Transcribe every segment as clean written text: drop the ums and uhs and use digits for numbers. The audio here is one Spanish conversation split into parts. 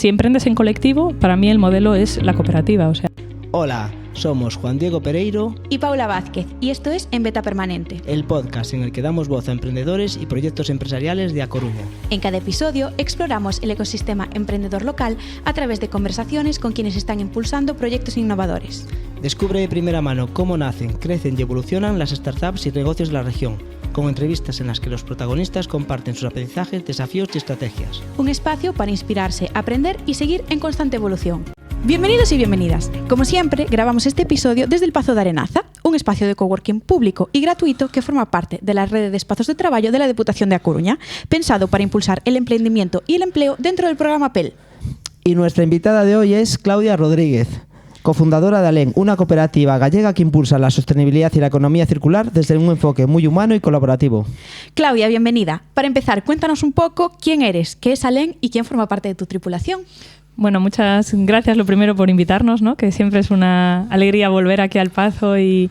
Si emprendes en colectivo, para mí el modelo es la cooperativa. O sea. Hola, somos Juan Diego Pereiro y Paula Vázquez, y esto es En Beta Permanente, el podcast en el que damos voz a emprendedores y proyectos empresariales de A Coruña. En cada episodio exploramos el ecosistema emprendedor local a través de conversaciones con quienes están impulsando proyectos innovadores. Descubre de primera mano cómo nacen, crecen y evolucionan las startups y negocios de la región, con entrevistas en las que los protagonistas comparten sus aprendizajes, desafíos y estrategias. Un espacio para inspirarse, aprender y seguir en constante evolución. Bienvenidos y bienvenidas. Como siempre, grabamos este episodio desde el Pazo de Arenaza, un espacio de coworking público y gratuito que forma parte de la red de espazos de trabajo de la Deputación de A Coruña, pensado para impulsar el emprendimiento y el empleo dentro del programa PEL. Y nuestra invitada de hoy es Claudia Rodríguez, cofundadora de ALEN, una cooperativa gallega que impulsa la sostenibilidad y la economía circular desde un enfoque muy humano y colaborativo. Claudia, bienvenida. Para empezar, cuéntanos un poco quién eres, qué es ALEN y quién forma parte de tu tripulación. Bueno, muchas gracias lo primero por invitarnos, ¿no? Que siempre es una alegría volver aquí al Pazo y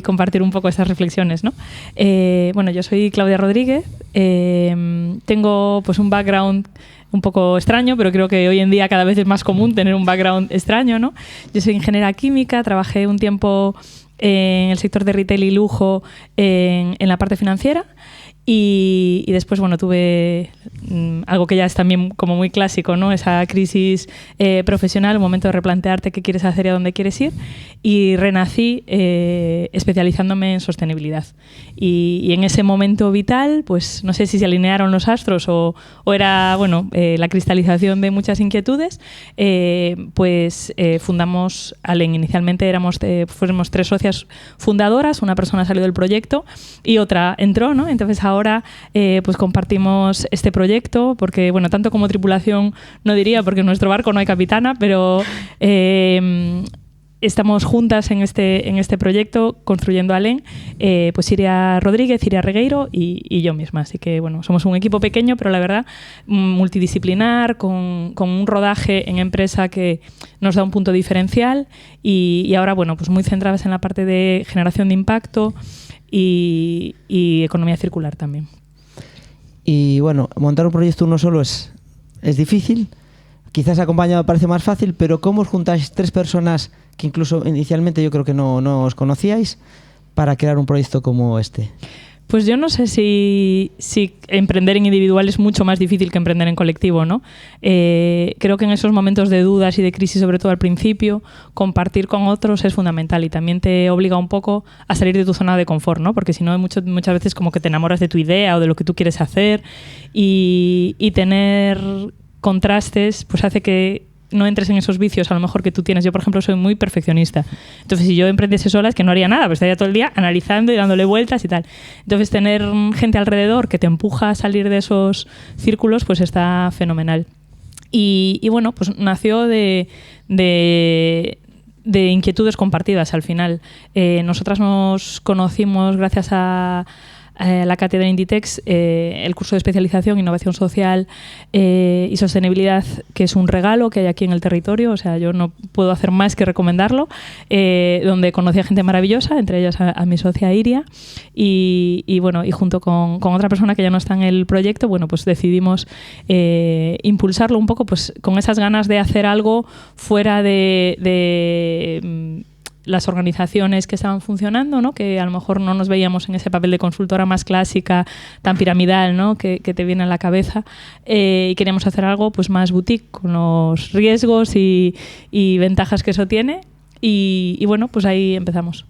compartir un poco estas reflexiones, ¿no? Bueno, yo soy Claudia Rodríguez, tengo pues un background un poco extraño, pero creo que hoy en día cada vez es más común tener un background extraño, ¿no? Yo soy ingeniera química, trabajé un tiempo en el sector de retail y lujo en la parte financiera. Y después, bueno, tuve algo que ya es también como muy clásico, ¿no? Esa crisis profesional, un momento de replantearte qué quieres hacer y a dónde quieres ir. Y renací especializándome en sostenibilidad. Y en ese momento vital, pues no sé si se alinearon los astros o era, bueno, la cristalización de muchas inquietudes, fundamos ALEN. Inicialmente fuéramos 3 socias fundadoras, una persona salió del proyecto y otra entró, ¿no? Entonces ahora pues compartimos este proyecto porque, bueno, tanto como tripulación no diría porque en nuestro barco no hay capitana, pero estamos juntas en este proyecto construyendo ALEN, pues Iria Rodríguez, Iria Regueiro y yo misma. Así que, bueno, somos un equipo pequeño, pero la verdad multidisciplinar, con un rodaje en empresa que nos da un punto diferencial y ahora, bueno, pues muy centradas en la parte de generación de impacto y economía circular también. Y bueno, montar un proyecto uno solo es difícil, quizás acompañado parece más fácil, pero ¿cómo os juntáis 3 personas que incluso inicialmente yo creo que no os conocíais para crear un proyecto como este? Pues yo no sé si emprender en individual es mucho más difícil que emprender en colectivo, ¿no? Creo que en esos momentos de dudas y de crisis, sobre todo al principio, compartir con otros es fundamental y también te obliga un poco a salir de tu zona de confort, ¿no? Porque si no, muchas veces como que te enamoras de tu idea o de lo que tú quieres hacer y tener contrastes pues hace que no entres en esos vicios a lo mejor que tú tienes. Yo, por ejemplo, soy muy perfeccionista. Entonces, si yo emprendiese sola es que no haría nada, pues estaría todo el día analizando y dándole vueltas y tal. Entonces, tener gente alrededor que te empuja a salir de esos círculos, pues está fenomenal. Y bueno, pues nació de inquietudes compartidas al final. Nosotras nos conocimos gracias a la cátedra Inditex, el curso de especialización, innovación social y sostenibilidad, que es un regalo que hay aquí en el territorio, o sea, yo no puedo hacer más que recomendarlo, donde conocí a gente maravillosa, entre ellas a mi socia Iria, y bueno, y junto con otra persona que ya no está en el proyecto, bueno, pues decidimos impulsarlo un poco, pues con esas ganas de hacer algo fuera de las organizaciones que estaban funcionando, ¿no? Que a lo mejor no nos veíamos en ese papel de consultora más clásica, tan piramidal, ¿no? que te viene a la cabeza, y queríamos hacer algo pues más boutique, con los riesgos y ventajas que eso tiene. Y bueno, pues ahí empezamos.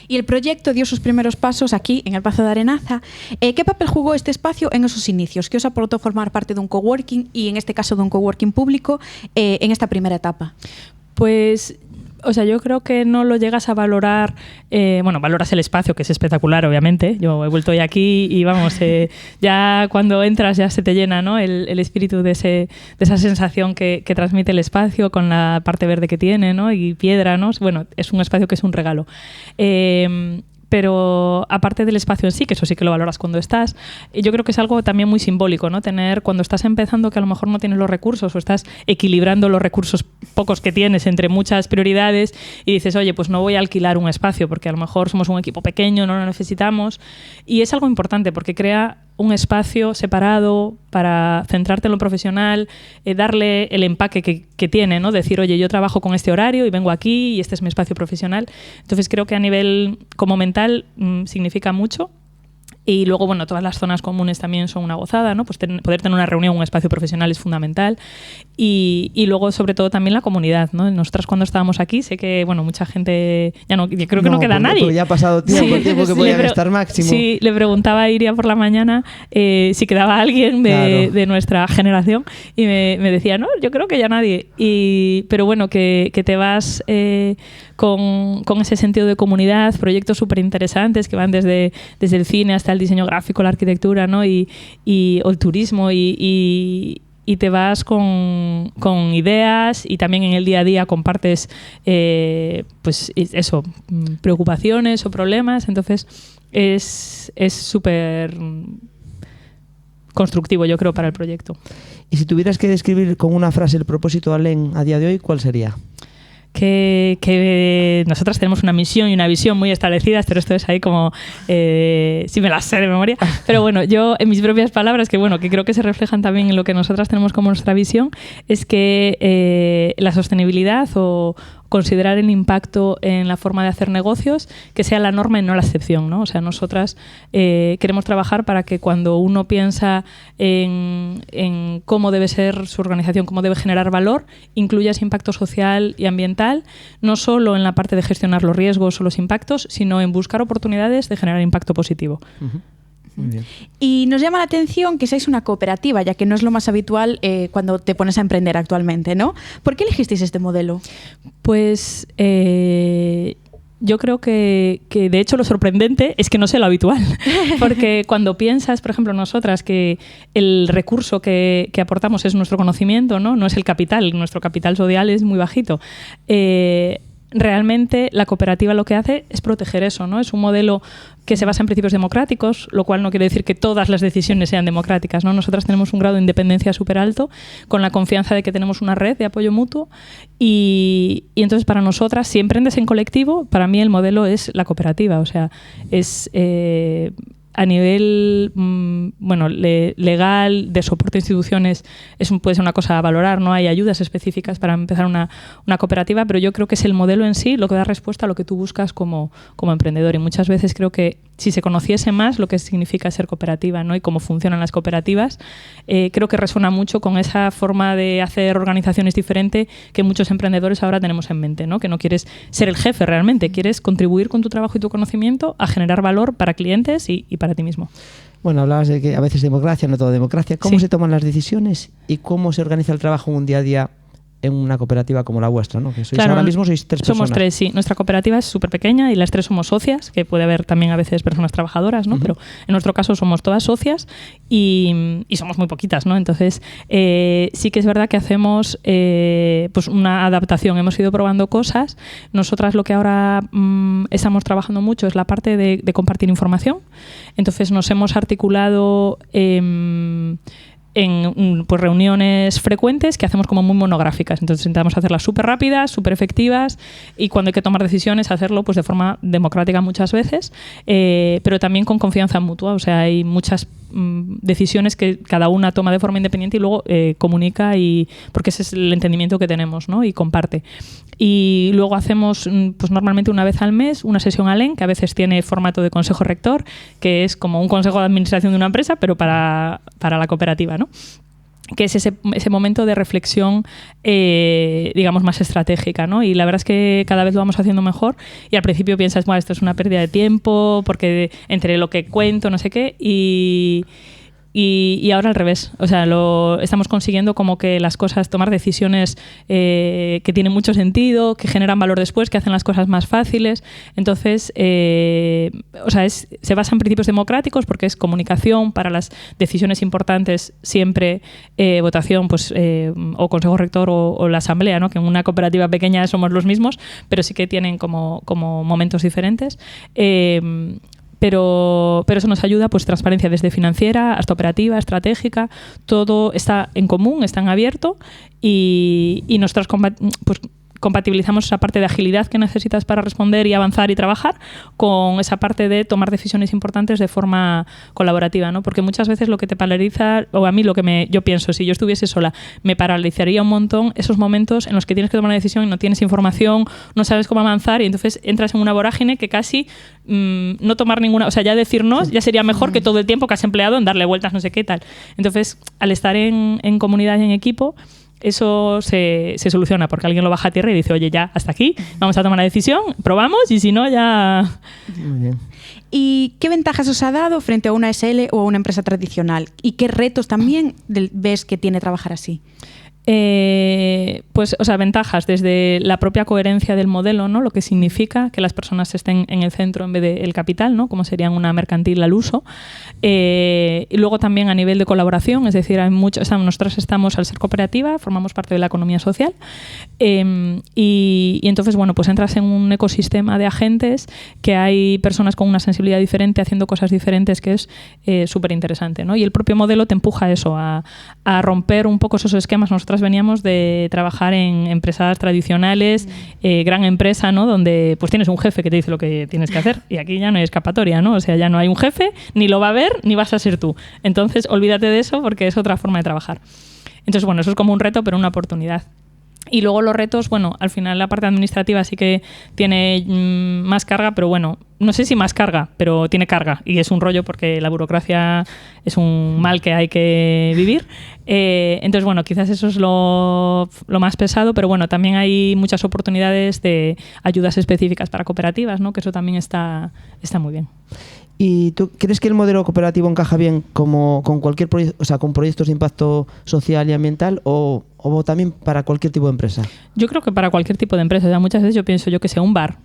Y el proyecto dio sus primeros pasos aquí, en el Pazo de Arenaza. ¿Qué papel jugó este espacio en esos inicios? ¿Qué os aportó formar parte de un coworking, y en este caso de un coworking público, en esta primera etapa? Pues o sea, yo creo que no lo llegas a valorar, valoras el espacio, que es espectacular, obviamente. Yo he vuelto hoy aquí y vamos, ya cuando entras ya se te llena, ¿no? el espíritu de esa sensación que transmite el espacio con la parte verde que tiene, ¿no? Y piedra, ¿no? Bueno, es un espacio que es un regalo. Pero aparte del espacio en sí, que eso sí que lo valoras cuando estás, yo creo que es algo también muy simbólico, ¿no? Tener, cuando estás empezando, que a lo mejor no tienes los recursos o estás equilibrando los recursos pocos que tienes entre muchas prioridades y dices, oye, pues no voy a alquilar un espacio porque a lo mejor somos un equipo pequeño, no lo necesitamos. Y es algo importante porque crea un espacio separado para centrarte en lo profesional, darle el empaque que tiene, ¿no? Decir, oye, yo trabajo con este horario y vengo aquí y este es mi espacio profesional. Entonces creo que a nivel como mental significa mucho. Y luego, bueno, todas las zonas comunes también son una gozada, ¿no? Pues poder tener una reunión, un espacio profesional es fundamental. Y luego, sobre todo, también la comunidad, ¿no? Nosotras cuando estábamos aquí, sé que, bueno, mucha gente... yo creo que no queda nadie. Porque ya ha pasado tiempo, el tiempo que podían estar máximo. Sí, le preguntaba a Iria por la mañana si quedaba alguien de nuestra generación y me decía, no, yo creo que ya nadie. Pero bueno, que te vas con ese sentido de comunidad, proyectos súper interesantes que van desde el cine hasta el diseño gráfico, la arquitectura, ¿no? o el turismo y te vas con ideas y también en el día a día compartes pues eso, preocupaciones o problemas. Entonces es súper constructivo, yo creo, para el proyecto. Y si tuvieras que describir con una frase el propósito de ALEN a día de hoy, ¿cuál sería? Que nosotras tenemos una misión y una visión muy establecidas, pero esto es ahí como si me las sé de memoria, pero bueno, yo en mis propias palabras, que creo que se reflejan también en lo que nosotras tenemos como nuestra visión, es que la sostenibilidad o considerar el impacto en la forma de hacer negocios que sea la norma y no la excepción, ¿no? O sea, nosotras queremos trabajar para que cuando uno piensa en cómo debe ser su organización, cómo debe generar valor, incluya ese impacto social y ambiental, no solo en la parte de gestionar los riesgos o los impactos, sino en buscar oportunidades de generar impacto positivo. Uh-huh. Muy bien. Y nos llama la atención que seáis una cooperativa, ya que no es lo más habitual cuando te pones a emprender actualmente, ¿no? ¿Por qué elegisteis este modelo? Pues yo creo que de hecho lo sorprendente es que no sea lo habitual. Porque cuando piensas, por ejemplo, nosotras, que el recurso que aportamos es nuestro conocimiento, no es el capital, nuestro capital social es muy bajito. Realmente la cooperativa lo que hace es proteger eso, ¿no? Es un modelo que se basa en principios democráticos, lo cual no quiere decir que todas las decisiones sean democráticas, ¿no? Nosotras tenemos un grado de independencia súper alto, con la confianza de que tenemos una red de apoyo mutuo y entonces para nosotras, si emprendes en colectivo, para mí el modelo es la cooperativa, o sea, es... a nivel legal, de soporte a instituciones, puede ser una cosa a valorar, no hay ayudas específicas para empezar una cooperativa, pero yo creo que es el modelo en sí lo que da respuesta a lo que tú buscas como emprendedor. Y muchas veces creo que si se conociese más lo que significa ser cooperativa, ¿no? Y cómo funcionan las cooperativas, creo que resuena mucho con esa forma de hacer organizaciones diferente que muchos emprendedores ahora tenemos en mente, ¿no? Que no quieres ser el jefe realmente, quieres contribuir con tu trabajo y tu conocimiento a generar valor para clientes y para ti mismo. Bueno, hablabas de que a veces democracia, no todo democracia. ¿Cómo se toman las decisiones y cómo se organiza el trabajo en un día a día en una cooperativa como la vuestra, ¿no? Que ahora mismo sois 3 personas. Somos 3, sí. Nuestra cooperativa es súper pequeña y las 3 somos socias, que puede haber también a veces personas trabajadoras, ¿no? Uh-huh. Pero en nuestro caso somos todas socias y somos muy poquitas, ¿no? Entonces sí que es verdad que hacemos pues una adaptación. Hemos ido probando cosas. Nosotras lo que ahora estamos trabajando mucho es la parte de compartir información. Entonces nos hemos articulado en pues reuniones frecuentes que hacemos como muy monográficas. Entonces intentamos hacerlas súper rápidas, súper efectivas y cuando hay que tomar decisiones hacerlo pues de forma democrática muchas veces, pero también con confianza mutua. O sea, hay muchas decisiones que cada una toma de forma independiente y luego comunica, porque ese es el entendimiento que tenemos, ¿no? Y comparte. Y luego hacemos pues normalmente una vez al mes una sesión ALEN, que a veces tiene formato de consejo rector, que es como un consejo de administración de una empresa, pero para la cooperativa, ¿no? Que es ese momento de reflexión, digamos, más estratégica, ¿no? Y la verdad es que cada vez lo vamos haciendo mejor y al principio piensas, bueno, esto es una pérdida de tiempo, porque entre lo que cuento, no sé qué, y ahora al revés. O sea, estamos consiguiendo como que las cosas, tomar decisiones que tienen mucho sentido, que generan valor después, que hacen las cosas más fáciles. Entonces, o sea, se basa en principios democráticos porque es comunicación para las decisiones importantes, siempre votación, pues o consejo rector o la asamblea, ¿no? Que en una cooperativa pequeña somos los mismos, pero sí que tienen como momentos diferentes. pero eso nos ayuda, pues transparencia desde financiera hasta operativa, estratégica, todo está en común, está en abierto y nosotros pues compatibilizamos esa parte de agilidad que necesitas para responder y avanzar y trabajar con esa parte de tomar decisiones importantes de forma colaborativa, ¿no? Porque muchas veces lo que te paraliza, o a mí lo que yo pienso, si yo estuviese sola, me paralizaría un montón esos momentos en los que tienes que tomar una decisión y no tienes información, no sabes cómo avanzar y entonces entras en una vorágine que casi no tomar ninguna, o sea, ya decir no ya sería mejor que todo el tiempo que has empleado en darle vueltas, no sé qué tal. Entonces, al estar en comunidad y en equipo, eso se soluciona porque alguien lo baja a tierra y dice, oye, ya, hasta aquí, vamos a tomar una decisión, probamos y si no, ya... Muy bien. ¿Y qué ventajas os ha dado frente a una SL o a una empresa tradicional? ¿Y qué retos también ves que tiene trabajar así? Pues, o sea, ventajas desde la propia coherencia del modelo, ¿no? Lo que significa que las personas estén en el centro en vez del capital, ¿no? Como sería una mercantil al uso. Y luego también a nivel de colaboración, es decir, nosotros estamos, al ser cooperativa, formamos parte de la economía social y entonces, bueno, pues entras en un ecosistema de agentes que hay personas con una sensibilidad diferente haciendo cosas diferentes que es súper interesante, ¿no? Y el propio modelo te empuja a eso, a romper un poco esos esquemas. Nosotras veníamos de trabajar en empresas tradicionales, gran empresa, ¿no? Donde pues tienes un jefe que te dice lo que tienes que hacer y aquí ya no hay escapatoria, ¿no? O sea, ya no hay un jefe, ni lo va a haber, ni vas a ser tú. Entonces, olvídate de eso porque es otra forma de trabajar. Entonces, bueno, eso es como un reto, pero una oportunidad. Y luego los retos, bueno, al final la parte administrativa sí que tiene más carga, pero bueno, no sé si más carga, pero tiene carga y es un rollo porque la burocracia es un mal que hay que vivir. Entonces, bueno, quizás eso es lo más pesado, pero bueno, también hay muchas oportunidades de ayudas específicas para cooperativas, ¿no? Que eso también está muy bien. ¿Y tú crees que el modelo cooperativo encaja bien como con cualquier proyecto, o sea, con proyectos de impacto social y ambiental o también para cualquier tipo de empresa? Yo creo que para cualquier tipo de empresa. O sea, muchas veces yo pienso, que sea un bar.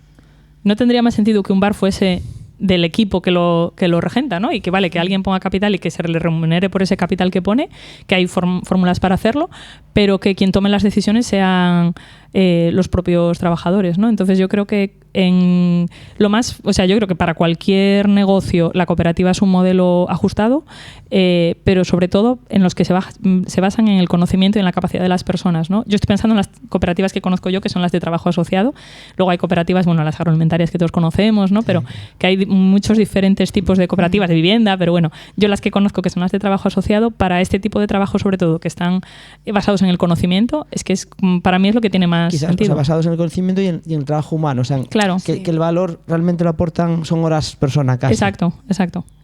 No tendría más sentido que un bar fuese del equipo que lo regenta, ¿no? Y que vale, que alguien ponga capital y que se le remunere por ese capital que pone, que hay fórmulas para hacerlo, pero que quien tome las decisiones sean los propios trabajadores, ¿no? Entonces yo creo que yo creo que para cualquier negocio la cooperativa es un modelo ajustado, pero sobre todo en los que se basan en el conocimiento y en la capacidad de las personas, ¿no? Yo estoy pensando en las cooperativas que conozco yo, que son las de trabajo asociado. Luego hay cooperativas, bueno, las agroalimentarias que todos conocemos, ¿no? Sí. Pero que hay muchos diferentes tipos de cooperativas de vivienda, pero bueno, yo las que conozco, que son las de trabajo asociado, para este tipo de trabajo sobre todo, que están basados en el conocimiento, es que para mí es lo que tiene más quizás, sentido. O sea, basados en el conocimiento y en el trabajo humano, o sea, claro, que el valor realmente lo aportan, son horas persona casi. Exacto.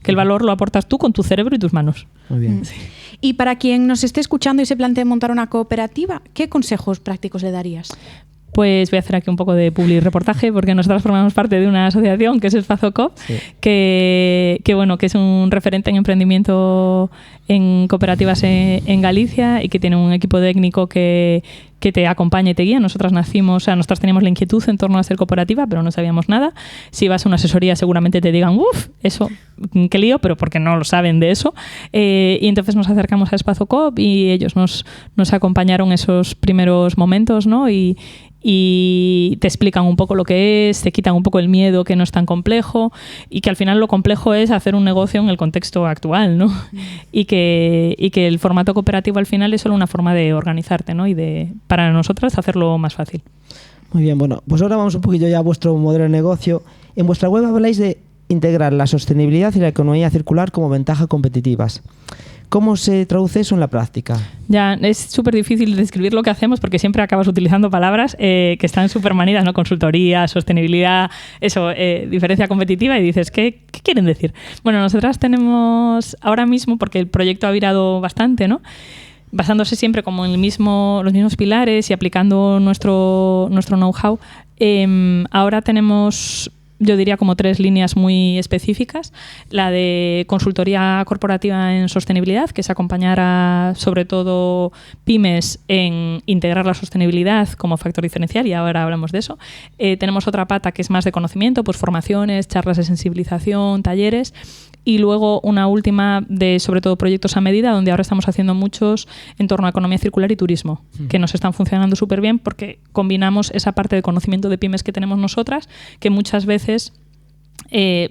Que el valor lo aportas tú con tu cerebro y tus manos. Muy bien. Sí. Y para quien nos esté escuchando y se plantee montar una cooperativa, ¿qué consejos prácticos le darías? Pues voy a hacer aquí un poco de publi-reportaje porque nosotros formamos parte de una asociación que es Espacio Coop, sí. que es un referente en emprendimiento en cooperativas en Galicia y que tiene un equipo técnico que te acompaña y te guía. Nosotros teníamos la inquietud en torno a ser cooperativa, pero no sabíamos nada. Si vas a una asesoría seguramente te digan, eso, qué lío, pero porque no lo saben de eso. Y entonces nos acercamos a Espacio Coop y ellos nos acompañaron esos primeros momentos, ¿no? Y te explican un poco lo que es, te quitan un poco el miedo, que no es tan complejo y que al final lo complejo es hacer un negocio en el contexto actual, ¿no? Y que el formato cooperativo al final es solo una forma de organizarte, ¿no? Y para nosotras hacerlo más fácil. Muy bien, bueno, pues ahora vamos un poquillo ya a vuestro modelo de negocio. En vuestra web habláis de integrar la sostenibilidad y la economía circular como ventajas competitivas. ¿Cómo se traduce eso en la práctica? Ya, es súper difícil describir lo que hacemos porque siempre acabas utilizando palabras que están súper manidas, ¿no? Consultoría, sostenibilidad, diferencia competitiva y dices, ¿qué quieren decir? Bueno, nosotras tenemos ahora mismo, porque el proyecto ha virado bastante, ¿no? Basándose siempre como en los mismos pilares y aplicando nuestro know-how, ahora tenemos, yo diría, como 3 líneas muy específicas. La de consultoría corporativa en sostenibilidad, que es acompañar a, sobre todo, pymes en integrar la sostenibilidad como factor diferencial, y ahora hablamos de eso. Tenemos otra pata que es más de conocimiento, pues formaciones, charlas de sensibilización, talleres. Y luego una última de, sobre todo, proyectos a medida, donde ahora estamos haciendo muchos en torno a economía circular y turismo, que nos están funcionando súper bien porque combinamos esa parte de conocimiento de pymes que tenemos nosotras, que muchas veces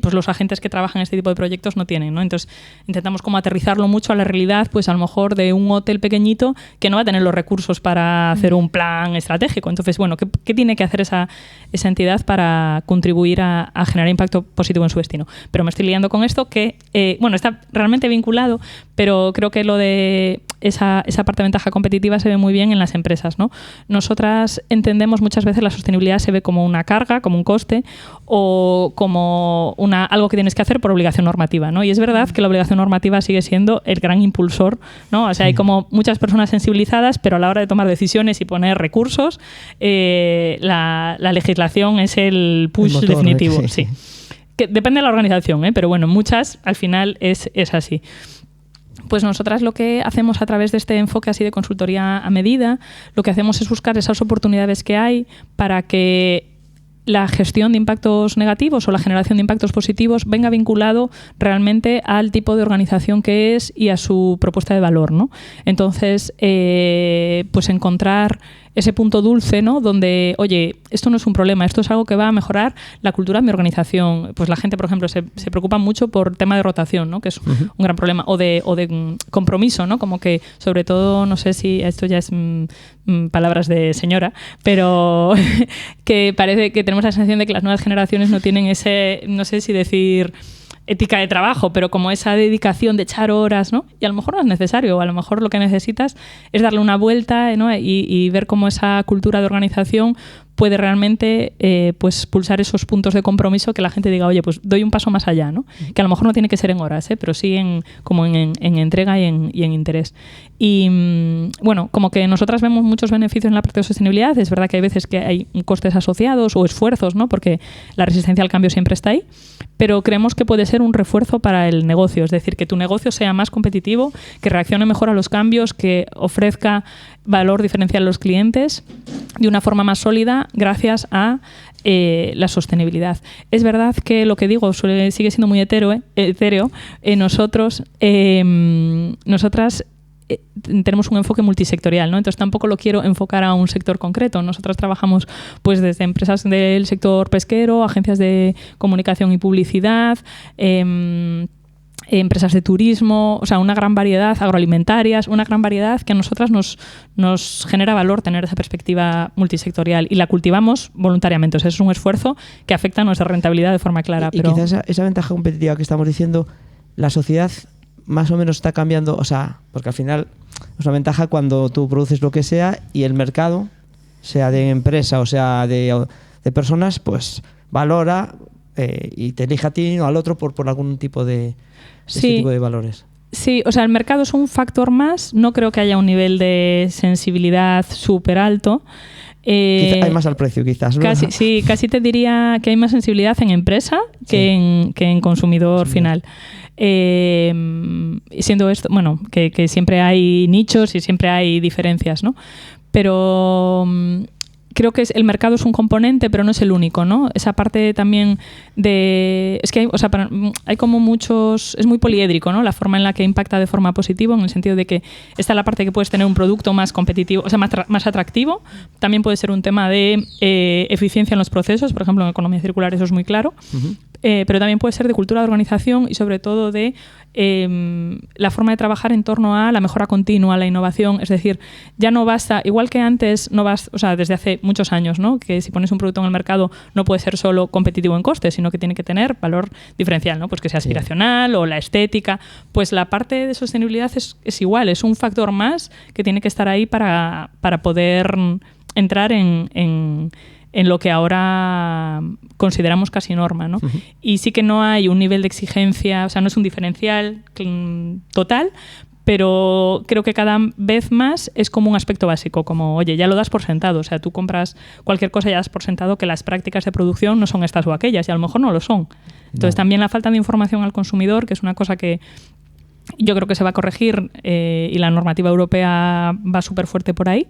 pues los agentes que trabajan en este tipo de proyectos no tienen, ¿no? Entonces intentamos como aterrizarlo mucho a la realidad, pues a lo mejor de un hotel pequeñito que no va a tener los recursos para hacer un plan estratégico. Entonces, bueno, ¿qué tiene que hacer esa entidad para contribuir a generar impacto positivo en su destino? Pero me estoy liando con esto que, bueno, está realmente vinculado, pero creo que lo de esa parte de ventaja competitiva se ve muy bien en las empresas, ¿no? Nosotras entendemos muchas veces la sostenibilidad se ve como una carga, como un coste o como algo que tienes que hacer por obligación normativa, ¿no? Y es verdad que la obligación normativa sigue siendo el gran impulsor, ¿no? O sea, hay como muchas personas sensibilizadas, pero a la hora de tomar decisiones y poner recursos, la legislación es el push motor, definitivo. Sí. Que depende de la organización, pero bueno, muchas al final es así. Pues nosotras lo que hacemos a través de este enfoque así de consultoría a medida, lo que hacemos es buscar esas oportunidades que hay para que la gestión de impactos negativos o la generación de impactos positivos venga vinculado realmente al tipo de organización que es y a su propuesta de valor, ¿no? Entonces, pues encontrar ese punto dulce, ¿no? Donde, oye, esto no es un problema, esto es algo que va a mejorar la cultura de mi organización. Pues la gente, por ejemplo, se preocupa mucho por tema de rotación, ¿no? Que es un gran problema, o de compromiso, ¿no? Como que, sobre todo, no sé si esto ya es palabras de señora, pero que parece que tenemos la sensación de que las nuevas generaciones no tienen ese, no sé si decir ética de trabajo, pero como esa dedicación de echar horas, ¿no? Y a lo mejor no es necesario, o a lo mejor lo que necesitas es darle una vuelta, ¿no? y ver cómo esa cultura de organización puede realmente pues pulsar esos puntos de compromiso que la gente diga, oye, pues doy un paso más allá, ¿no? Que a lo mejor no tiene que ser en horas, pero sí como en entrega y en interés. Y bueno, como que nosotras vemos muchos beneficios en la parte de sostenibilidad. Es verdad que hay veces que hay costes asociados o esfuerzos, ¿no? Porque la resistencia al cambio siempre está ahí, pero creemos que puede ser un refuerzo para el negocio, es decir, que tu negocio sea más competitivo, que reaccione mejor a los cambios, que ofrezca valor diferencial a los clientes de una forma más sólida gracias a la sostenibilidad. Es verdad que lo que digo sigue siendo muy etéreo. Nosotras tenemos un enfoque multisectorial, ¿no? Entonces tampoco lo quiero enfocar a un sector concreto. Nosotras trabajamos pues desde empresas del sector pesquero, agencias de comunicación y publicidad, empresas de turismo, o sea, una gran variedad, agroalimentarias, una gran variedad que a nosotras nos genera valor tener esa perspectiva multisectorial y la cultivamos voluntariamente. O sea, es un esfuerzo que afecta a nuestra rentabilidad de forma clara. Y quizás esa ventaja competitiva que estamos diciendo, la sociedad más o menos está cambiando, o sea, porque al final es una ventaja cuando tú produces lo que sea y el mercado, sea de empresa o sea de personas, pues valora y te elige a ti o al otro por algún tipo de ese tipo de valores. Sí, o sea, el mercado es un factor más. No creo que haya un nivel de sensibilidad súper alto. Hay más al precio, quizás, ¿no? Casi te diría que hay más sensibilidad en empresa que en consumidor final. Siendo esto, bueno, que siempre hay nichos y siempre hay diferencias, ¿no? Pero creo que el mercado es un componente, pero no es el único, ¿no? Esa parte también de... Es que hay como muchos... Es muy poliédrico, ¿no? La forma en la que impacta de forma positiva, en el sentido de que está la parte que puedes tener un producto más competitivo, o sea, más atractivo. También puede ser un tema de eficiencia en los procesos. Por ejemplo, en economía circular eso es muy claro. Uh-huh. Pero también puede ser de cultura de organización y sobre todo de la forma de trabajar en torno a la mejora continua, la innovación. Es decir, ya no basta, igual que antes, o sea, desde hace muchos años, ¿no? Que si pones un producto en el mercado no puede ser solo competitivo en costes, sino que tiene que tener valor diferencial, ¿no? Pues que sea aspiracional o la estética. Pues la parte de sostenibilidad es igual, es un factor más que tiene que estar ahí para poder entrar en lo que ahora consideramos casi norma, ¿no? Uh-huh. Y sí que no hay un nivel de exigencia, o sea, no es un diferencial total, pero creo que cada vez más es como un aspecto básico, como, oye, ya lo das por sentado, o sea, tú compras cualquier cosa y ya das por sentado que las prácticas de producción no son estas o aquellas, y a lo mejor no lo son. Entonces, también la falta de información al consumidor, que es una cosa que yo creo que se va a corregir, y la normativa europea va súper fuerte por ahí,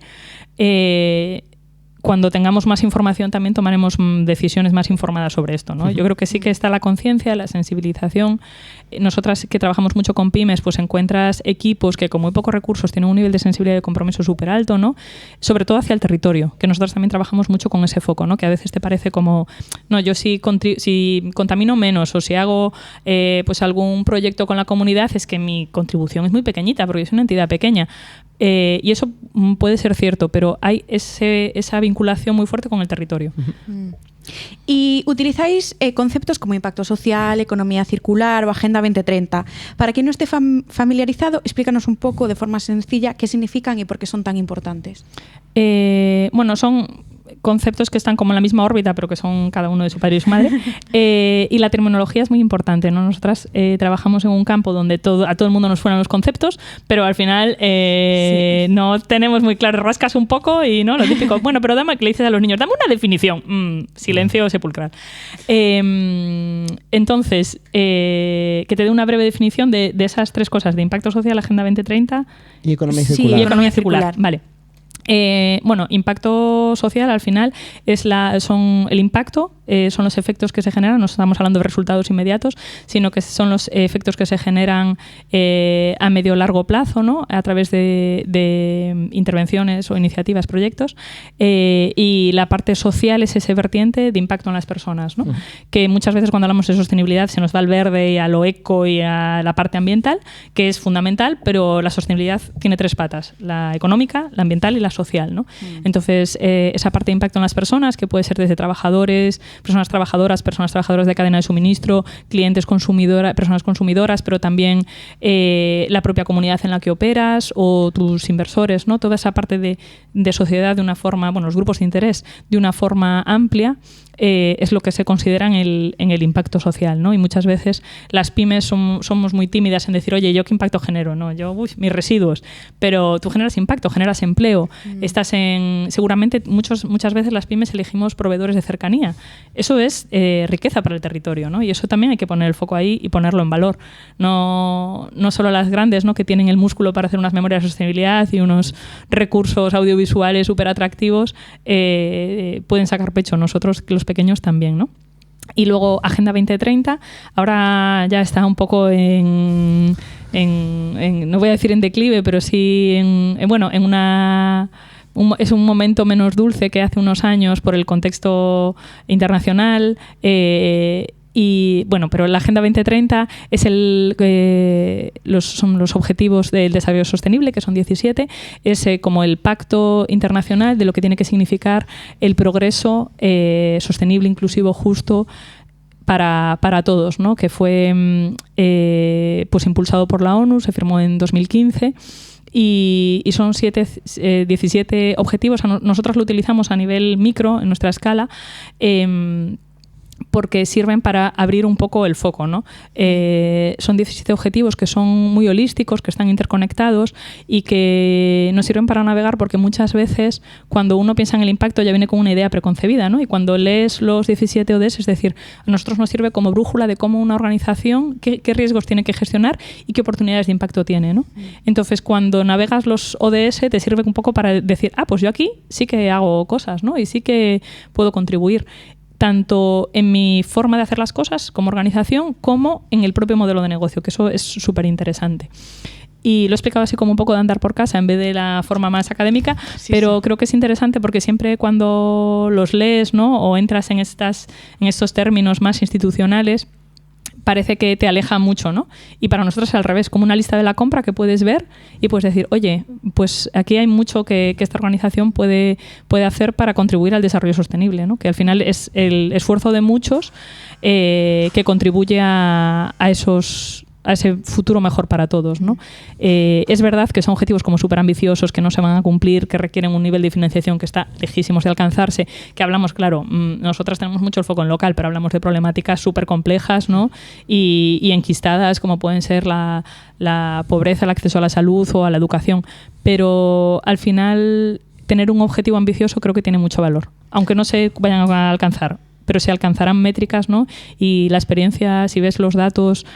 cuando tengamos más información también tomaremos decisiones más informadas sobre esto, ¿no? Yo creo que sí que está la conciencia, la sensibilización. Nosotras que trabajamos mucho con pymes, pues encuentras equipos que con muy pocos recursos tienen un nivel de sensibilidad y de compromiso súper alto, ¿no? Sobre todo hacia el territorio, que nosotros también trabajamos mucho con ese foco, ¿no? Que a veces te parece como, no, yo si contamino menos o si hago pues algún proyecto con la comunidad, es que mi contribución es muy pequeñita porque es una entidad pequeña. Y eso puede ser cierto, pero hay esa vinculación muy fuerte con el territorio. Y utilizáis conceptos como impacto social, economía circular o Agenda 2030. Para quien no esté familiarizado, explícanos un poco de forma sencilla qué significan y por qué son tan importantes. Bueno, son conceptos que están como en la misma órbita, pero que son cada uno de su padre y su madre. Y la terminología es muy importante, ¿no? Nosotras trabajamos en un campo donde a todo el mundo nos suenan los conceptos, pero al final no tenemos muy claro, rascas un poco y no lo típico. Bueno, pero dame, que le dices a los niños, dame una definición. Silencio sepulcral. Entonces, que te dé una breve definición de esas tres cosas, de impacto social, Agenda 2030 y economía circular. Y economía circular. Vale. Bueno, impacto social al final son el impacto, son los efectos que se generan, no estamos hablando de resultados inmediatos, sino que son los efectos que se generan a medio o largo plazo, ¿no? A través de intervenciones o iniciativas, proyectos, y la parte social es ese vertiente de impacto en las personas, ¿no? Que muchas veces cuando hablamos de sostenibilidad se nos va al verde y a lo eco y a la parte ambiental, que es fundamental, pero la sostenibilidad tiene tres patas: la económica, la ambiental y la social, ¿no? Entonces, esa parte de impacto en las personas, que puede ser desde trabajadores, personas trabajadoras de cadena de suministro, clientes consumidoras, personas consumidoras, pero también la propia comunidad en la que operas o tus inversores, ¿no? Toda esa parte de sociedad de una forma, bueno, los grupos de interés de una forma amplia, es lo que se considera en el impacto social, ¿no? Y muchas veces las pymes somos muy tímidas en decir, oye, ¿yo qué impacto genero? No, yo, mis residuos. Pero tú generas impacto, generas empleo. Seguramente muchas veces las pymes elegimos proveedores de cercanía. Eso es riqueza para el territorio, ¿no? Y eso también hay que poner el foco ahí y ponerlo en valor. No solo las grandes, ¿no? Que tienen el músculo para hacer unas memorias de sostenibilidad y unos recursos audiovisuales súper atractivos, pueden sacar pecho. Nosotros, que los pequeños también, ¿no? Y luego Agenda 2030, ahora ya está un poco no voy a decir en declive, pero sí es un momento menos dulce que hace unos años por el contexto internacional. Y bueno, pero la Agenda 2030 es son los objetivos del desarrollo sostenible, que son 17, es como el pacto internacional de lo que tiene que significar el progreso sostenible, inclusivo, justo para todos, ¿no? Que fue pues impulsado por la ONU, se firmó en 2015. Y son 17 objetivos. Nosotros lo utilizamos a nivel micro, en nuestra escala, porque sirven para abrir un poco el foco, ¿no? Son 17 objetivos que son muy holísticos, que están interconectados y que nos sirven para navegar, porque muchas veces cuando uno piensa en el impacto ya viene con una idea preconcebida, ¿no? Y cuando lees los 17 ODS, es decir, a nosotros nos sirve como brújula de cómo una organización, qué riesgos tiene que gestionar y qué oportunidades de impacto tiene, ¿no? Entonces, cuando navegas los ODS, te sirve un poco para decir, pues yo aquí sí que hago cosas, ¿no? Y sí que puedo contribuir, tanto en mi forma de hacer las cosas como organización, como en el propio modelo de negocio, que eso es súper interesante. Y lo he explicado así como un poco de andar por casa en vez de la forma más académica, pero creo que es interesante porque siempre cuando los lees, ¿no? O entras en estos términos más institucionales, parece que te aleja mucho, ¿no? Y para nosotros es al revés, como una lista de la compra que puedes ver y puedes decir, oye, pues aquí hay mucho que esta organización puede hacer para contribuir al desarrollo sostenible, ¿no? Que al final es el esfuerzo de muchos que contribuye a ese futuro mejor para todos, ¿no? Es verdad que son objetivos como súper ambiciosos, que no se van a cumplir, que requieren un nivel de financiación que está lejísimos de alcanzarse, que hablamos, claro, nosotras tenemos mucho el foco en local, pero hablamos de problemáticas súper complejas, ¿no? Y enquistadas, como pueden ser la pobreza, el acceso a la salud o a la educación. Pero al final, tener un objetivo ambicioso creo que tiene mucho valor, aunque no se vayan a alcanzar, pero se alcanzarán métricas, ¿no? Y la experiencia, si ves los datos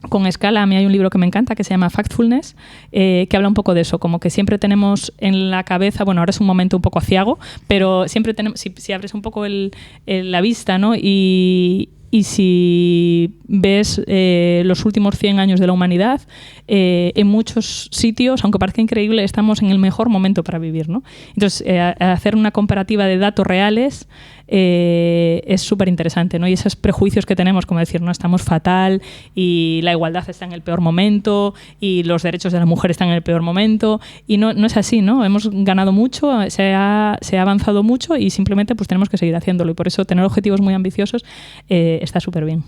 con escala. A mí hay un libro que me encanta que se llama Factfulness, que habla un poco de eso, como que siempre tenemos en la cabeza, bueno, ahora es un momento un poco aciago, pero siempre tenemos, si abres un poco la vista, ¿no? Y si ves los últimos 100 años de la humanidad, en muchos sitios, aunque parezca increíble, estamos en el mejor momento para vivir, ¿no? Entonces, hacer una comparativa de datos reales es súper interesante, ¿no? Y esos prejuicios que tenemos, como decir, no, estamos fatal y la igualdad está en el peor momento y los derechos de la mujer están en el peor momento, y no es así, ¿no? Hemos ganado mucho, se ha avanzado mucho y simplemente pues tenemos que seguir haciéndolo, y por eso tener objetivos muy ambiciosos está súper bien.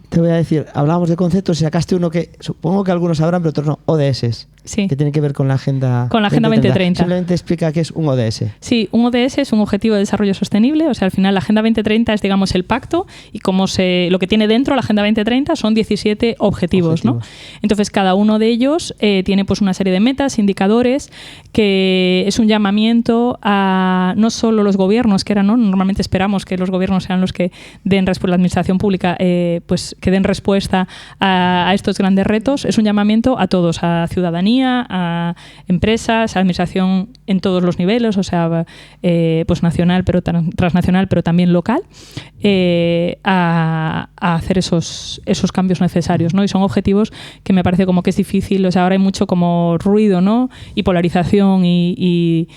Te voy a decir, hablábamos de conceptos y sacaste uno que supongo que algunos sabrán, pero otros no, ODS. Sí. Que tiene que ver con la Agenda 2030. Simplemente explica qué es un ODS. Sí, un ODS es un Objetivo de Desarrollo Sostenible. O sea, al final la Agenda 2030 es, digamos, el pacto, y lo que tiene dentro la Agenda 2030 son 17 objetivos, ¿no? Entonces, cada uno de ellos tiene pues una serie de metas, indicadores, que es un llamamiento a no solo los gobiernos, que ¿no? Normalmente esperamos que los gobiernos sean los que den respuesta, la administración pública, pues que den respuesta a estos grandes retos. Es un llamamiento a todos, a ciudadanía, a empresas, a administración en todos los niveles, o sea, pues nacional, pero transnacional, pero también local, a hacer esos cambios necesarios, ¿no? Y son objetivos que me parece como que es difícil, o sea, ahora hay mucho como ruido, ¿no? Y polarización y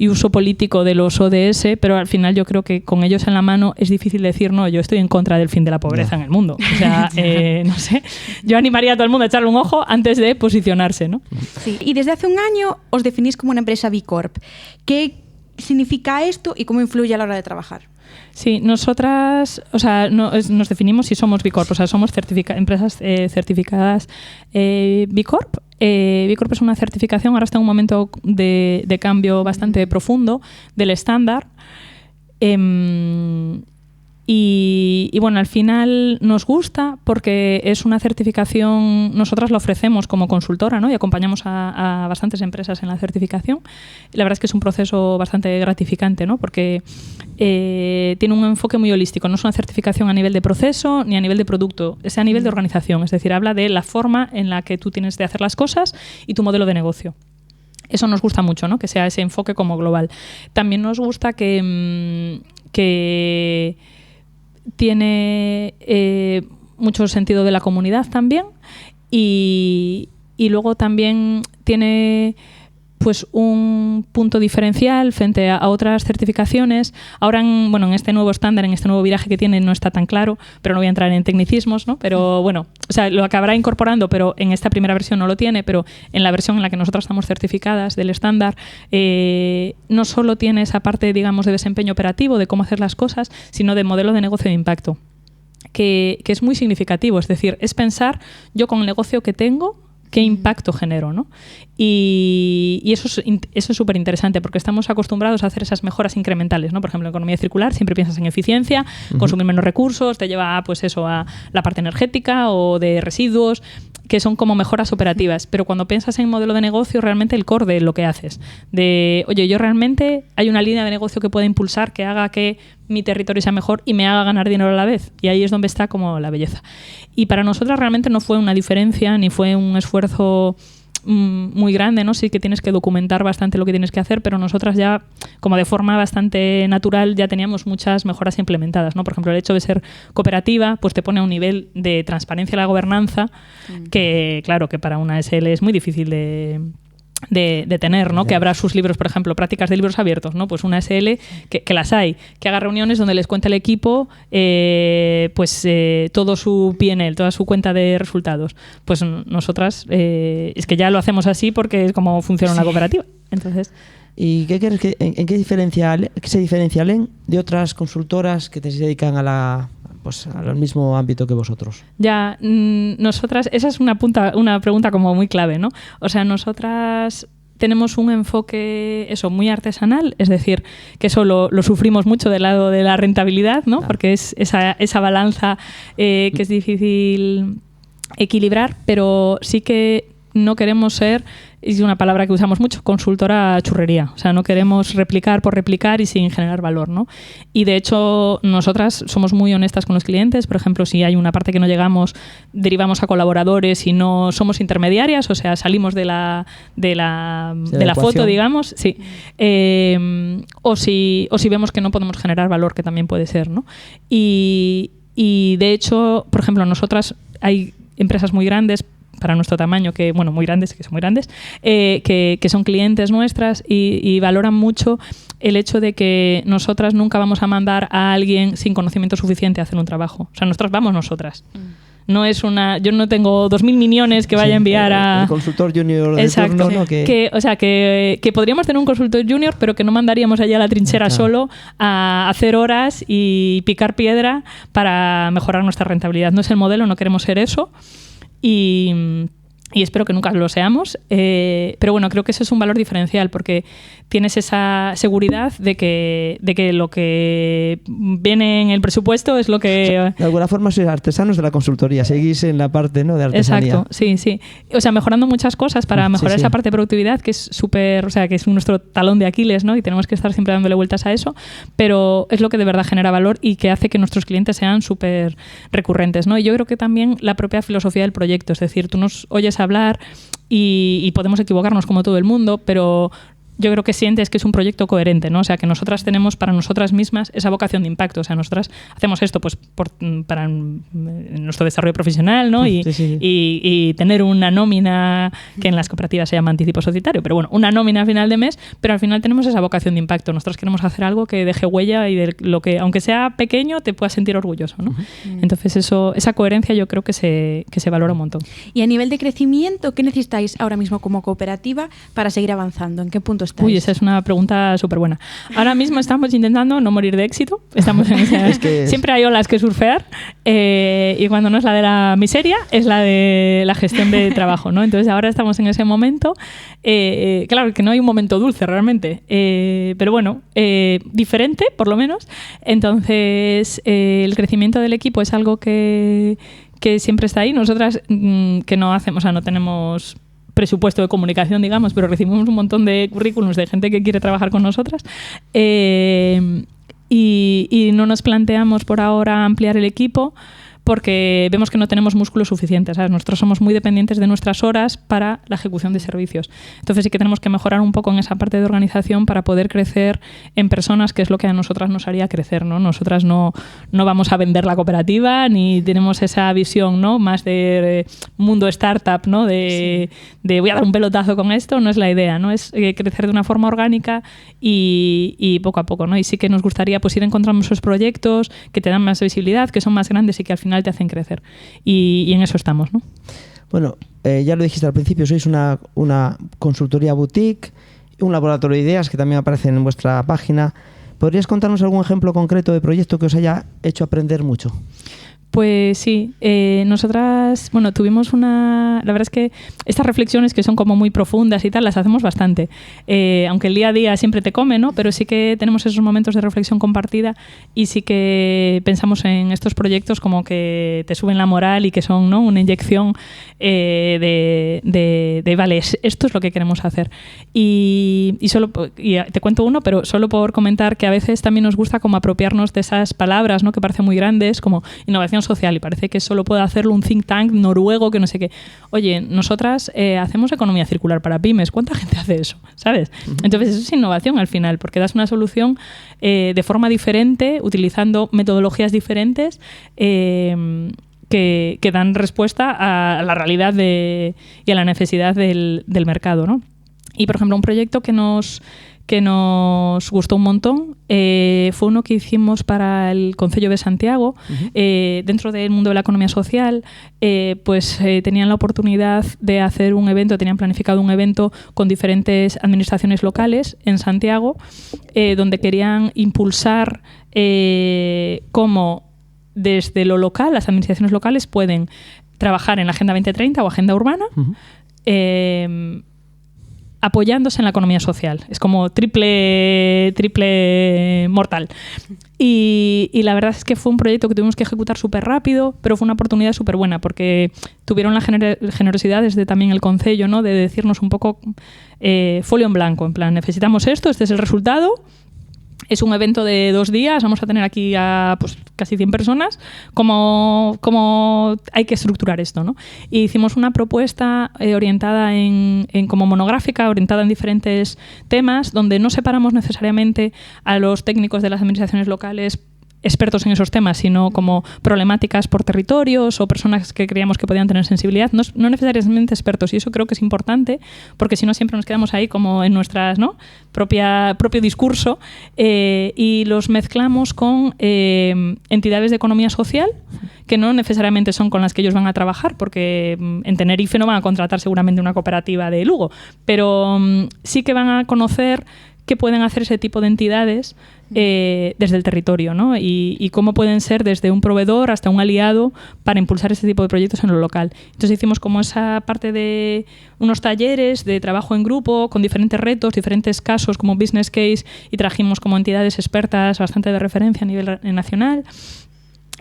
uso político de los ODS, pero al final yo creo que con ellos en la mano es difícil decir, no, yo estoy en contra del fin de la pobreza en el mundo. O sea, no sé, yo animaría a todo el mundo a echarle un ojo antes de posicionarse, ¿no? Sí. Y desde hace un año os definís como una empresa B Corp. ¿Qué significa esto y cómo influye a la hora de trabajar? Sí, nosotras, o sea, nos definimos si somos B Corp, o sea, somos empresas certificadas B Corp. B Corp es una certificación, ahora está en un momento de cambio bastante profundo del estándar. Y bueno, al final nos gusta porque es una certificación, nosotras la ofrecemos como consultora, ¿no? Y acompañamos a bastantes empresas en la certificación. La verdad es que es un proceso bastante gratificante, ¿no? Porque tiene un enfoque muy holístico. No es una certificación a nivel de proceso ni a nivel de producto, es a nivel de organización. Es decir, habla de la forma en la que tú tienes de hacer las cosas y tu modelo de negocio. Eso nos gusta mucho, ¿no? Que sea ese enfoque como global. También nos gusta que tiene mucho sentido de la comunidad también, y luego también tiene pues un punto diferencial frente a otras certificaciones. Ahora en este nuevo estándar, en este nuevo viraje que tiene, no está tan claro, pero no voy a entrar en tecnicismos, ¿no? Pero bueno, o sea, lo acabará incorporando, pero en esta primera versión no lo tiene, pero en la versión en la que nosotras estamos certificadas del estándar, no solo tiene esa parte, digamos, de desempeño operativo, de cómo hacer las cosas, sino de modelo de negocio de impacto, que es muy significativo. Es decir, es pensar yo con el negocio que tengo, qué impacto genero, ¿no? Y eso es súper interesante, porque estamos acostumbrados a hacer esas mejoras incrementales, ¿no? Por ejemplo, en economía circular siempre piensas en eficiencia, consumir menos recursos, te lleva pues eso a la parte energética o de residuos, que son como mejoras operativas. Pero cuando piensas en modelo de negocio, realmente el core de lo que haces, de, oye, yo realmente hay una línea de negocio que pueda impulsar, que haga que mi territorio sea mejor y me haga ganar dinero a la vez. Y ahí es donde está como la belleza. Y para nosotras realmente no fue una diferencia, ni fue un esfuerzo muy grande, ¿no? Sí que tienes que documentar bastante lo que tienes que hacer, pero nosotras ya, como de forma bastante natural, ya teníamos muchas mejoras implementadas, ¿no? Por ejemplo, el hecho de ser cooperativa, pues te pone a un nivel de transparencia en la gobernanza que, claro, que para una SL es muy difícil de tener, ¿no? Que habrá sus libros, por ejemplo, prácticas de libros abiertos, ¿no? Pues una SL que las hay, que haga reuniones donde les cuente el equipo todo su P&L, toda su cuenta de resultados. Pues nosotras es que ya lo hacemos así porque es como funciona una cooperativa. Entonces, ¿y qué crees en qué se diferencian de otras consultoras que se dedican al mismo ámbito que vosotros? Ya, nosotras, esa es una pregunta como muy clave, ¿no? O sea, nosotras tenemos un enfoque muy artesanal, es decir, que eso lo sufrimos mucho del lado de la rentabilidad, ¿no? Porque es esa balanza que es difícil equilibrar, pero sí que no queremos ser, es una palabra que usamos mucho, consultora churrería. O sea, no queremos replicar por replicar y sin generar valor, ¿no? Y de hecho, nosotras somos muy honestas con los clientes. Por ejemplo, si hay una parte que no llegamos, derivamos a colaboradores y no somos intermediarias, o sea, salimos de la foto, digamos. Sí. O si vemos que no podemos generar valor, que también puede ser, ¿no? Y de hecho, por ejemplo, nosotras hay empresas muy grandes para nuestro tamaño, que son muy grandes, que son clientes nuestras y valoran mucho el hecho de que nosotras nunca vamos a mandar a alguien sin conocimiento suficiente a hacer un trabajo. O sea, nosotras vamos nosotras. No es yo no tengo 2.000 millones que vaya a enviar a... El consultor junior de Exacto. turno, ¿no? Que podríamos tener un consultor junior, pero que no mandaríamos allá a la trinchera solo a hacer horas y picar piedra para mejorar nuestra rentabilidad. No es el modelo, no queremos ser eso. Y espero que nunca lo seamos, pero bueno, creo que eso es un valor diferencial porque tienes esa seguridad de que lo que viene en el presupuesto es lo que... De alguna forma sois artesanos de la consultoría, seguís en la parte, ¿no?, de artesanía. Exacto, sí. O sea, mejorando muchas cosas para mejorar esa parte de productividad que es súper, o sea, que es nuestro talón de Aquiles, ¿no? Y tenemos que estar siempre dándole vueltas a eso, pero es lo que de verdad genera valor y que hace que nuestros clientes sean súper recurrentes, ¿no? Y yo creo que también la propia filosofía del proyecto, es decir, tú nos oyes hablar y podemos equivocarnos como todo el mundo, pero yo creo que sientes que es un proyecto coherente, ¿no? O sea, que nosotras tenemos para nosotras mismas esa vocación de impacto. O sea, nosotras hacemos esto pues para nuestro desarrollo profesional, ¿no? Y tener una nómina que en las cooperativas se llama anticipo societario, pero bueno, una nómina a final de mes, pero al final tenemos esa vocación de impacto. Nosotros queremos hacer algo que deje huella y de lo que, aunque sea pequeño, te puedas sentir orgulloso, ¿no? Entonces esa coherencia yo creo que se valora un montón. Y a nivel de crecimiento, ¿qué necesitáis ahora mismo como cooperativa para seguir avanzando? ¿En qué punto estáis? Uy, esa es una pregunta súper buena. Ahora mismo estamos intentando no morir de éxito. Estamos en siempre hay olas que surfear y cuando no es la de la miseria, es la de la gestión de trabajo, ¿no? Entonces ahora estamos en ese momento. Claro que no hay un momento dulce realmente, pero bueno, diferente por lo menos. Entonces el crecimiento del equipo es algo que siempre está ahí. Nosotras que no hacemos, o sea, no tenemos presupuesto de comunicación, digamos, pero recibimos un montón de currículums de gente que quiere trabajar con nosotras y no nos planteamos por ahora ampliar el equipo porque vemos que no tenemos músculo suficiente, ¿sabes? Nosotros somos muy dependientes de nuestras horas para la ejecución de servicios. Entonces sí que tenemos que mejorar un poco en esa parte de organización para poder crecer en personas, que es lo que a nosotras nos haría crecer, ¿no? Nosotras no vamos a vender la cooperativa ni tenemos esa visión, ¿no?, más de mundo startup, ¿no?, de voy a dar un pelotazo con esto, no es la idea, ¿no? Es crecer de una forma orgánica y poco a poco, ¿no? Y sí que nos gustaría pues ir encontrando esos proyectos que te dan más visibilidad, que son más grandes y que al final te hacen crecer. Y en eso estamos, ¿no? Bueno, ya lo dijiste al principio, sois una consultoría boutique, un laboratorio de ideas que también aparecen en vuestra página. ¿Podrías contarnos algún ejemplo concreto de proyecto que os haya hecho aprender mucho? Pues sí, nosotras, bueno, tuvimos la verdad es que estas reflexiones que son como muy profundas y tal, las hacemos bastante, aunque el día a día siempre te come, ¿no? Pero sí que tenemos esos momentos de reflexión compartida y sí que pensamos en estos proyectos como que te suben la moral y que son, ¿no?, una inyección de vale, esto es lo que queremos hacer. Y te cuento uno, pero solo por comentar que a veces también nos gusta como apropiarnos de esas palabras, ¿no?, que parecen muy grandes, como innovación social, y parece que solo puede hacerlo un think tank noruego que no sé qué. Oye, nosotras hacemos economía circular para pymes. ¿Cuánta gente hace eso? ¿Sabes? Entonces eso es innovación al final, porque das una solución de forma diferente, utilizando metodologías diferentes que dan respuesta a la realidad y a la necesidad del mercado, ¿no? Y, por ejemplo, un proyecto que nos gustó un montón fue uno que hicimos para el Concello de Santiago. Dentro del mundo de la economía social, tenían la oportunidad de hacer un evento, tenían planificado un evento con diferentes administraciones locales en Santiago, donde querían impulsar cómo desde lo local, las administraciones locales pueden trabajar en la Agenda 2030 o Agenda Urbana, apoyándose en la economía social. Es como triple mortal. Y la verdad es que fue un proyecto que tuvimos que ejecutar súper rápido, pero fue una oportunidad súper buena porque tuvieron la generosidad desde también el concello, ¿no? De decirnos un poco folio en blanco, en plan, necesitamos esto, este es el resultado. Es un evento de 2 días, vamos a tener aquí a pues, casi 100 personas. ¿Cómo hay que estructurar esto, ¿no? Y hicimos una propuesta orientada en como monográfica, orientada en diferentes temas, donde no separamos necesariamente a los técnicos de las administraciones locales expertos en esos temas, sino como problemáticas por territorios o personas que creíamos que podían tener sensibilidad, no necesariamente expertos, y eso creo que es importante porque si no siempre nos quedamos ahí como en nuestras, ¿no? propio discurso, y los mezclamos con entidades de economía social que no necesariamente son con las que ellos van a trabajar, porque en Tenerife no van a contratar seguramente una cooperativa de Lugo, pero sí que van a conocer qué pueden hacer ese tipo de entidades desde el territorio, ¿no? Y cómo pueden ser desde un proveedor hasta un aliado para impulsar este tipo de proyectos en lo local. Entonces hicimos como esa parte de unos talleres de trabajo en grupo con diferentes retos, diferentes casos como business case, y trajimos como entidades expertas bastante de referencia a nivel nacional.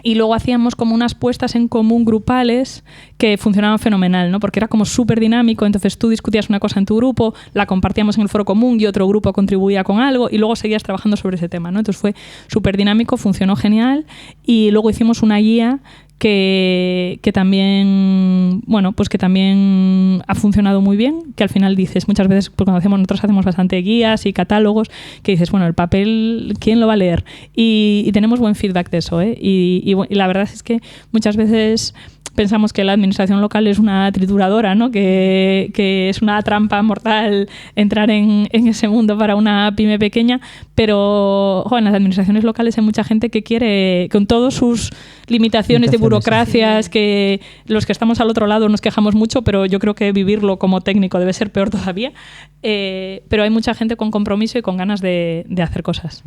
Y luego hacíamos como unas puestas en común grupales que funcionaban fenomenal, ¿no? Porque era como súper dinámico, entonces tú discutías una cosa en tu grupo, la compartíamos en el foro común y otro grupo contribuía con algo y luego seguías trabajando sobre ese tema, ¿no? Entonces fue súper dinámico, funcionó genial, y luego hicimos una guía que también, bueno, pues que también ha funcionado muy bien, que al final dices, muchas veces pues cuando nosotros hacemos bastante guías y catálogos, que dices, bueno, el papel, ¿quién lo va a leer? Y tenemos buen feedback de eso, ¿eh? Y la verdad es que muchas veces pensamos que la administración local es una trituradora, ¿no? Que es una trampa mortal entrar en ese mundo para una pyme pequeña, pero en las administraciones locales hay mucha gente que quiere, con todas sus limitaciones de burocracias, sí, que los que estamos al otro lado nos quejamos mucho, pero yo creo que vivirlo como técnico debe ser peor todavía, pero hay mucha gente con compromiso y con ganas de hacer cosas.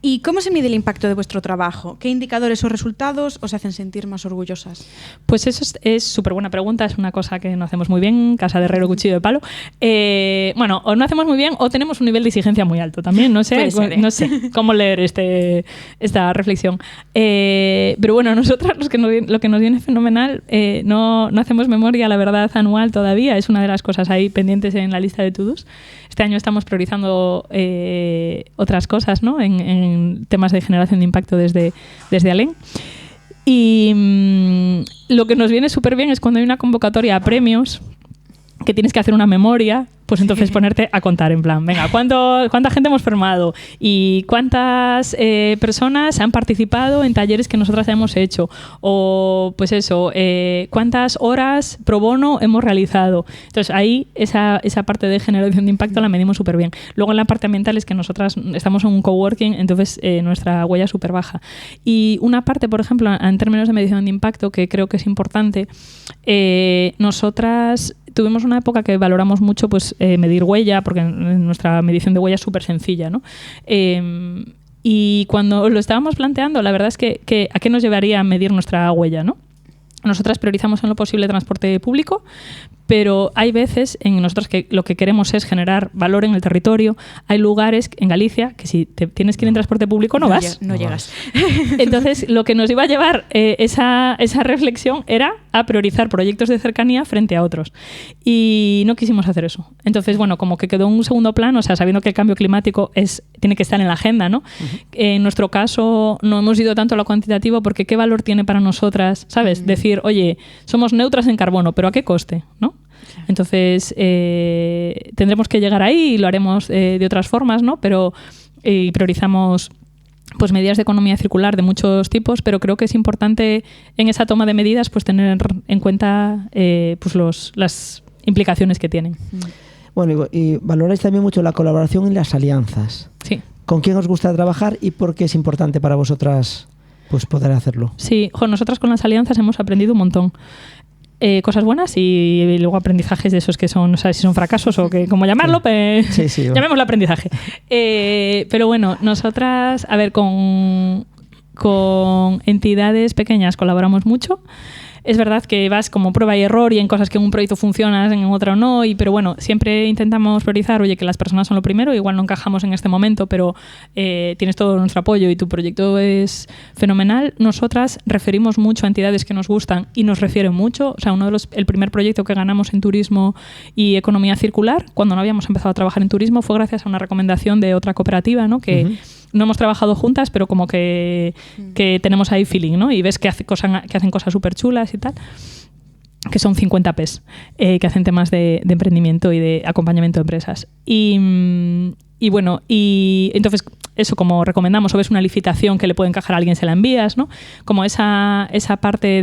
¿Y cómo se mide el impacto de vuestro trabajo? ¿Qué indicadores o resultados os hacen sentir más orgullosas? Pues eso es súper buena pregunta, es una cosa que no hacemos muy bien, casa de herrero, cuchillo de palo. Bueno, o no hacemos muy bien o tenemos un nivel de exigencia muy alto también, no sé cómo leer esta reflexión. Pero bueno, nosotras lo que nos viene fenomenal, no hacemos memoria, la verdad, anual todavía, es una de las cosas ahí pendientes en la lista de to-dos. Este año estamos priorizando otras cosas, ¿no? en temas de generación de impacto desde Alén. Y lo que nos viene súper bien es cuando hay una convocatoria a premios que tienes que hacer una memoria, pues entonces ponerte a contar en plan, venga, ¿cuánta gente hemos formado? ¿Y cuántas personas han participado en talleres que nosotras hemos hecho? O pues eso, ¿cuántas horas pro bono hemos realizado? Entonces ahí esa parte de generación de impacto la medimos súper bien. Luego en la parte ambiental es que nosotras estamos en un coworking, entonces nuestra huella es súper baja. Y una parte, por ejemplo, en términos de medición de impacto, que creo que es importante, nosotras tuvimos una época que valoramos mucho pues medir huella, porque nuestra medición de huella es súper sencilla, ¿no? Y cuando lo estábamos planteando, la verdad es que ¿a qué nos llevaría a medir nuestra huella, ¿no? Nosotras priorizamos en lo posible transporte público, pero hay veces en nosotros que lo que queremos es generar valor en el territorio. Hay lugares en Galicia que si te tienes que ir en transporte público no vas. No llegas. Entonces, lo que nos iba a llevar esa reflexión era a priorizar proyectos de cercanía frente a otros. Y no quisimos hacer eso. Entonces, bueno, como que quedó en un segundo plano, o sea, sabiendo que el cambio climático tiene que estar en la agenda, ¿no? En nuestro caso, no hemos ido tanto a lo cuantitativo porque ¿qué valor tiene para nosotras? ¿Sabes? Decir, oye, somos neutras en carbono, pero ¿a qué coste? ¿No? Entonces tendremos que llegar ahí y lo haremos de otras formas, ¿no? Pero priorizamos pues medidas de economía circular de muchos tipos, pero creo que es importante en esa toma de medidas pues tener en cuenta pues las implicaciones que tienen. Bueno, y valoráis también mucho la colaboración y las alianzas. Sí. ¿Con quién os gusta trabajar y por qué es importante para vosotras pues poder hacerlo? Sí, nosotras con las alianzas hemos aprendido un montón. Cosas buenas y luego aprendizajes de esos que son, no sé si son fracasos o que, como llamarlo, sí, llamémoslo aprendizaje. Pero bueno, nosotras, a ver, con entidades pequeñas colaboramos mucho. es verdad que vas como prueba y error y en cosas que en un proyecto funcionan, en otro no, pero bueno, siempre intentamos priorizar, oye, que las personas son lo primero, igual no encajamos en este momento, pero tienes todo nuestro apoyo y tu proyecto es fenomenal. Nosotras referimos mucho a entidades que nos gustan y nos refieren mucho. O sea, el primer proyecto que ganamos en turismo y economía circular, cuando no habíamos empezado a trabajar en turismo, fue gracias a una recomendación de otra cooperativa, ¿no? Que no hemos trabajado juntas, pero como que tenemos ahí feeling, ¿no? Y ves que hacen cosas súper chulas y tal, que son 50 P's, que hacen temas de emprendimiento y de acompañamiento de empresas. Y bueno, y entonces eso, como recomendamos, o ves una licitación que le puede encajar a alguien, se la envías, ¿no? Como esa parte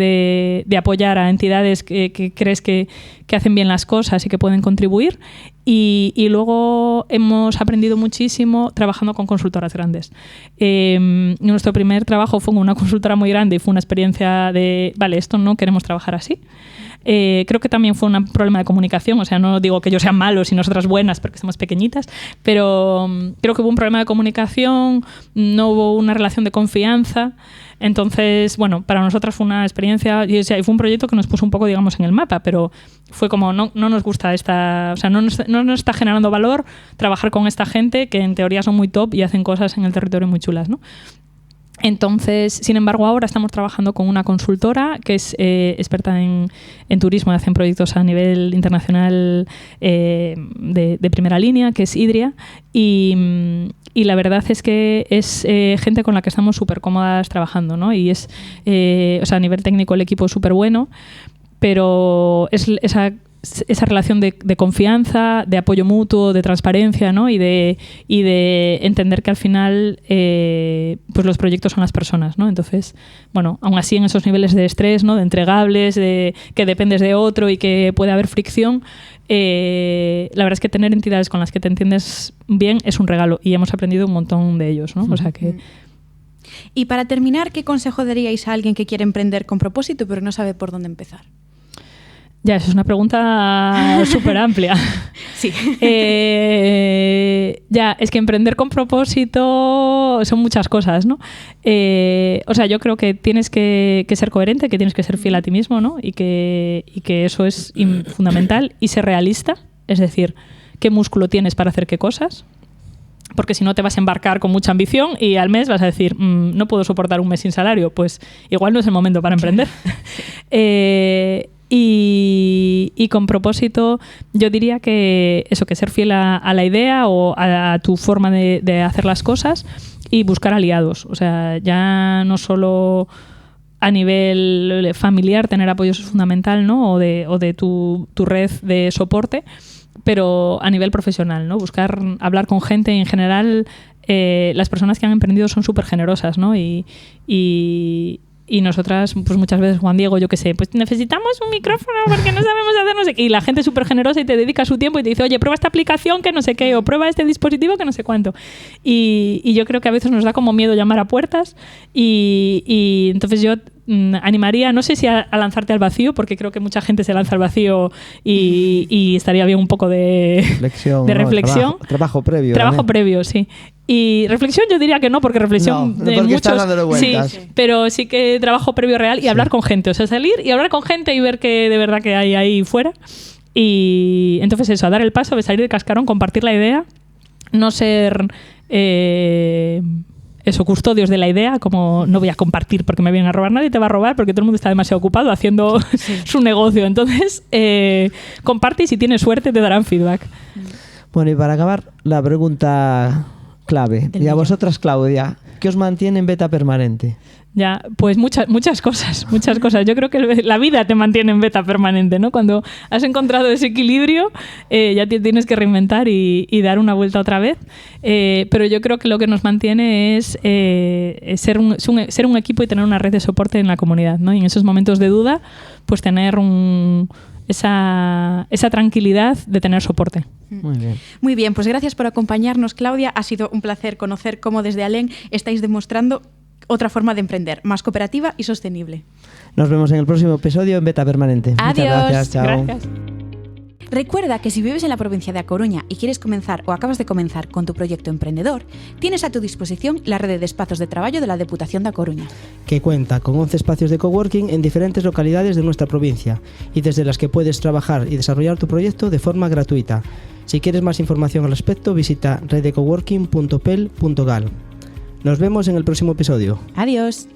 de apoyar a entidades que crees que hacen bien las cosas y que pueden contribuir. Y luego hemos aprendido muchísimo trabajando con consultoras grandes. Nuestro primer trabajo fue con una consultora muy grande y fue una experiencia de, vale, esto no queremos trabajar así. Creo que también fue un problema de comunicación, o sea, no digo que ellos sean malos y nosotras buenas porque somos pequeñitas, pero creo que hubo un problema de comunicación, no hubo una relación de confianza. Entonces, bueno, para nosotras fue una experiencia y fue un proyecto que nos puso un poco, digamos, en el mapa, pero fue como, no nos gusta o sea, no nos está generando valor trabajar con esta gente que en teoría son muy top y hacen cosas en el territorio muy chulas, ¿no? Entonces, sin embargo, ahora estamos trabajando con una consultora que es experta en turismo y hacen proyectos a nivel internacional de primera línea, que es Idria, y la verdad es que es gente con la que estamos súper cómodas trabajando, ¿no? Y es, o sea, a nivel técnico el equipo es súper bueno, pero es esa relación de confianza, de apoyo mutuo, de transparencia, ¿no? y de entender que al final pues los proyectos son las personas, ¿no? Entonces, bueno, aún así en esos niveles de estrés, ¿no? De entregables, de que dependes de otro y que puede haber fricción, la verdad es que tener entidades con las que te entiendes bien es un regalo y hemos aprendido un montón de ellos, ¿no? O sea que... Y para terminar, ¿qué consejo daríais a alguien que quiere emprender con propósito pero no sabe por dónde empezar? Ya, esa es una pregunta súper amplia. Sí. Ya, es que emprender con propósito son muchas cosas, ¿no? O sea, yo creo que tienes que ser coherente, que tienes que ser fiel a ti mismo, ¿no? Y que eso es fundamental. Y ser realista, es decir, qué músculo tienes para hacer qué cosas. Porque si no te vas a embarcar con mucha ambición y al mes vas a decir, no puedo soportar un mes sin salario, pues igual no es el momento para emprender. Y con propósito yo diría que eso, que ser fiel a la idea o a tu forma de hacer las cosas y buscar aliados. O sea, ya no solo a nivel familiar tener apoyo es fundamental, ¿no? O de tu red de soporte, pero a nivel profesional, ¿no? Buscar hablar con gente en general. Las personas que han emprendido son súper generosas, ¿no? Y nosotras, pues muchas veces, Juan Diego, yo qué sé, pues necesitamos un micrófono porque no sabemos hacer no sé qué. Y la gente es súper generosa y te dedica su tiempo y te dice, oye, prueba esta aplicación que no sé qué, o prueba este dispositivo que no sé cuánto. Y yo creo que a veces nos da como miedo llamar a puertas y entonces yo animaría, no sé si a lanzarte al vacío, porque creo que mucha gente se lanza al vacío y estaría bien un poco de reflexión. Trabajo previo. Trabajo previo, sí. Y reflexión yo diría que no, porque reflexión no, porque estás dándole vueltas. Sí, pero sí que trabajo previo real y hablar con gente. O sea, salir y hablar con gente y ver qué de verdad que hay ahí fuera. Y entonces eso, a dar el paso, de salir de cascarón, compartir la idea, no ser... custodios de la idea, como no voy a compartir porque me vienen a robar, nadie te va a robar porque todo el mundo está demasiado ocupado haciendo su negocio. Entonces, comparte y si tienes suerte te darán feedback. Bueno, y para acabar, la pregunta clave. Y a vosotras, Claudia, ¿qué os mantiene en beta permanente? Ya, pues muchas cosas. Yo creo que la vida te mantiene en beta permanente, ¿no? Cuando has encontrado ese equilibrio, ya te tienes que reinventar y dar una vuelta otra vez. Pero yo creo que lo que nos mantiene es ser un equipo y tener una red de soporte en la comunidad, ¿no? Y en esos momentos de duda, pues tener esa tranquilidad de tener soporte. Muy bien. Muy bien, pues gracias por acompañarnos, Claudia. Ha sido un placer conocer cómo desde Alén estáis demostrando otra forma de emprender, más cooperativa y sostenible. Nos vemos en el próximo episodio en Beta Permanente. Adiós. Muchas gracias. Chao. Gracias. Recuerda que si vives en la provincia de A Coruña y quieres comenzar o acabas de comenzar con tu proyecto emprendedor, tienes a tu disposición la red de espacios de trabajo de la Deputación de A Coruña, que cuenta con 11 espacios de coworking en diferentes localidades de nuestra provincia y desde las que puedes trabajar y desarrollar tu proyecto de forma gratuita. Si quieres más información al respecto, visita redecoworking.pel.gal. Nos vemos en el próximo episodio. Adiós.